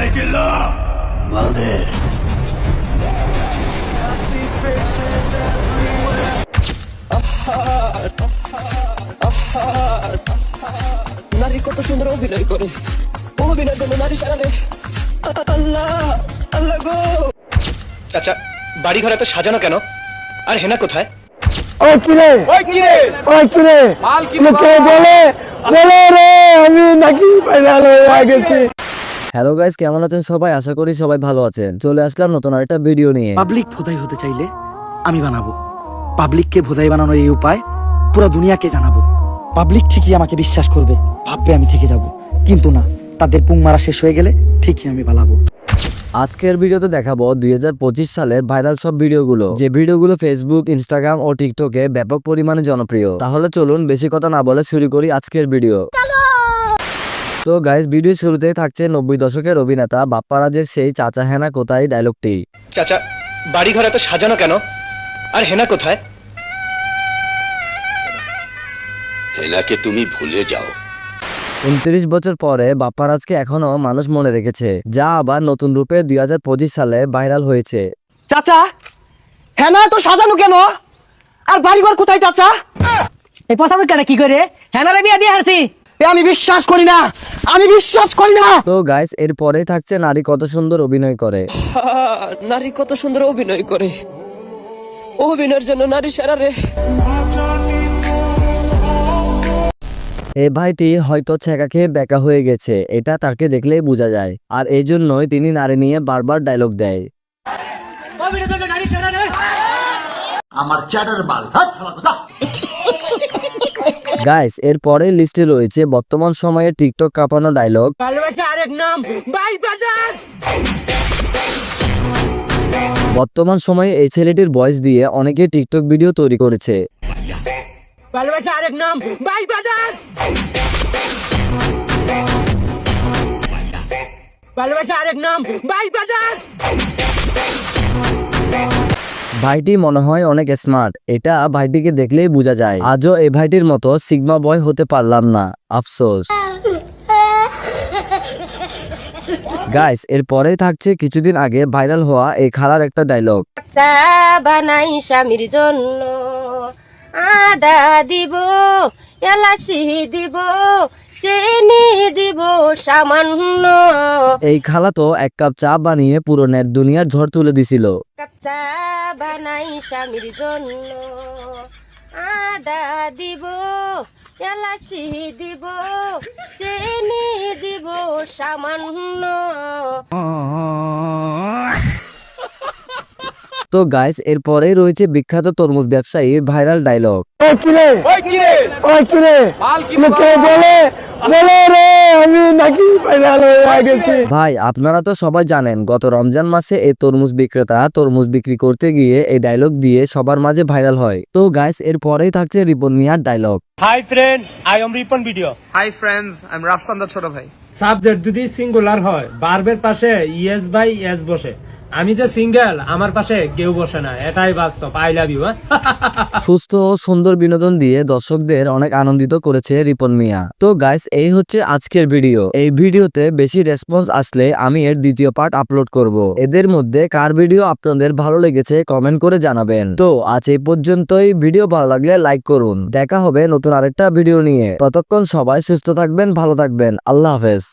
এই চিল্লা মাল দে। নারী কত সুন্দর অভিনয় করে, অভিনয়ের জন্য নারী সারা রে। আল্লাহ আল্লাহ গো। চাচা, বাড়ি ঘর এত সাজানো কেন? আর হেনা কোথায়? ওই কিরে লোকে বলে বলে রে আমি নাকি ফাইনাল হয়ে গেছি। হ্যালো গাইস, কেমন আছেন সবাই? আশা করি সবাই ভালো আছেন। চলে আসলাম নতুন আরেকটা ভিডিও নিয়ে। পাবলিক ভোদাই হতে চাইলে আমি বানাবো, পাবলিককে ভোদাই বানানোর এই উপায় পুরো দুনিয়াকে জানাবো। পাবলিক ঠিকই আমাকে বিশ্বাস করবে, ভাববে আমি থেকে যাব, কিন্তু না, তাদের পুং মারা শেষ হয়ে গেলে ঠিকই আমি পালাবো। আজকের ভিডিওতে দেখাবো 2025 সালের ভাইরাল সব ভিডিওগুলো, যে ভিডিওগুলো ফেসবুক, ইনস্টাগ্রাম ও টিকটকে ব্যাপক পরিমাণে জনপ্রিয়। তাহলে চলুন বেশি কথা না বলে শুরু করি আজকের ভিডিও। তো গাইস, ভিডিও শুরুতেই থাকছে 90 দশকের অভিনেতা বাপ্পা রাজের সেই চাচা হেনা কোথায় ডায়লগটি। চাচা, বাড়ি ঘর এত সাজানো কেন? আর হেনা কোথায়? হেনাকে তুমি ভুলে যাও। 29 বছর পরে বাপ্পা রাজকে এখনো মানুষ মনে রেখেছে, যা আবার নতুন রূপে 2025 সালে ভাইরাল হয়েছে। চাচা হ্যাঁ না তো সাজানো কেন? আর বাড়িঘর কোথায় চাচা? এই পসাবি কেন কি করে? হ্যানারে বিয়া দিয়ে হারছি। আমি বিশ্বাস করি না, আমি বিশ্বাস করি না। তো গাইস, এর পরেই থাকছে নারী কত সুন্দর অভিনয় করে। নারী কত সুন্দর অভিনয় করে, অভিনয়ের জন্য নারী সারা রে। এই ভাইটি হয়তো ছেঁকা খেয়ে বেকা হয়ে গেছে, এটা তাকে দেখলেই বোঝা যায়। আর এই জন্যই তিনি নারী নিয়ে বারবার ডায়লগ দেয়। অভিনয়ের জন্য নারী সারা রে। আমার চ্যাটার মাল। গাইস, এর পরে লিস্টে রয়েছে বর্তমান সময়ে টিকটক কাঁপানো ডায়লগ। ভালোবাসা আরেক নাম বাই বাজার। বর্তমান সময়ে এই ছেলেটির ভয়েস দিয়ে অনেকে টিকটক ভিডিও তৈরি করেছে। ভালোবাসা আরেক নাম বাই বাজার। ভালোবাসা আরেক নাম বাই বাজার। ভাইটি মনে হয় অনেক স্মার্ট, এটা ভাইটিকে দেখলেই বোঝা যায়। আজও এই ভাইটির মতো সিগমা বয় হতে পারলাম না, আফসোস। গাইস, এর পরেই থাকছে কিছুদিন আগে ভাইরাল হওয়া এই খালার একটা ডায়লগ। চা বানাই স্বামীর জন্য, আদা দিব, এলাচি দিব, চিনি দিব সামান্য। এই খালা তো এক কাপ চা বানিয়ে পুরো নেট দুনিয়ার ঝড় তুলে দিছিল। কাপ চা বানাই স্বামীর জন্য, আদা দিব, এলাচি দিব, চিনি দিব সামান্য। তো গাইস, এর পরেই রয়েছে বিখ্যাত তরমুজ ব্যবসায়ীর ভাইরাল ডায়লগ। ওই কিরে লোকে বলে বলে রে আমি নাকি ফাইনাল হয়ে গেছি। ভাই, আপনারা তো সবাই জানেন গত রমজান মাসে এই তরমুজ বিক্রেতা তরমুজ বিক্রি করতে গিয়ে এই ডায়লগ দিয়ে সবার মাঝে ভাইরাল হয়। তো গাইস, এর পরেই থাকছে রিপন মিয়ার dialogue. Hi friend, I am Ripon Video. Hi friends, I am Rafsan the ছোট ভাই। সাবজেক্ট যদি সিঙ্গুলার হয়, ভার্বের পাশে ইয়েস বাই এস বসে। আমি যে সিঙ্গেল, আমার পাশে কেউ বসে না, এটাই বাস্তব। I love you. সুস্থ ও সুন্দর বিনোদন দিয়ে দর্শকদের অনেক আনন্দিত করেছে রিপন মিয়া। তো গাইস, এই হচ্ছে আজকের ভিডিও। এই ভিডিওতে বেশি রেসপন্স আসলে আমি এর দ্বিতীয় পার্ট আপলোড করব। এদের মধ্যে কার ভিডিও আপনাদের ভালো লেগেছে কমেন্ট করে জানাবেন। তো আজ এই পর্যন্তই। ভিডিও ভালো লাগলে লাইক করুন। দেখা হবে নতুন আরেকটা ভিডিও নিয়ে। ততক্ষণ সবাই সুস্থ থাকবেন, ভালো থাকবেন। আল্লাহ হাফেজ।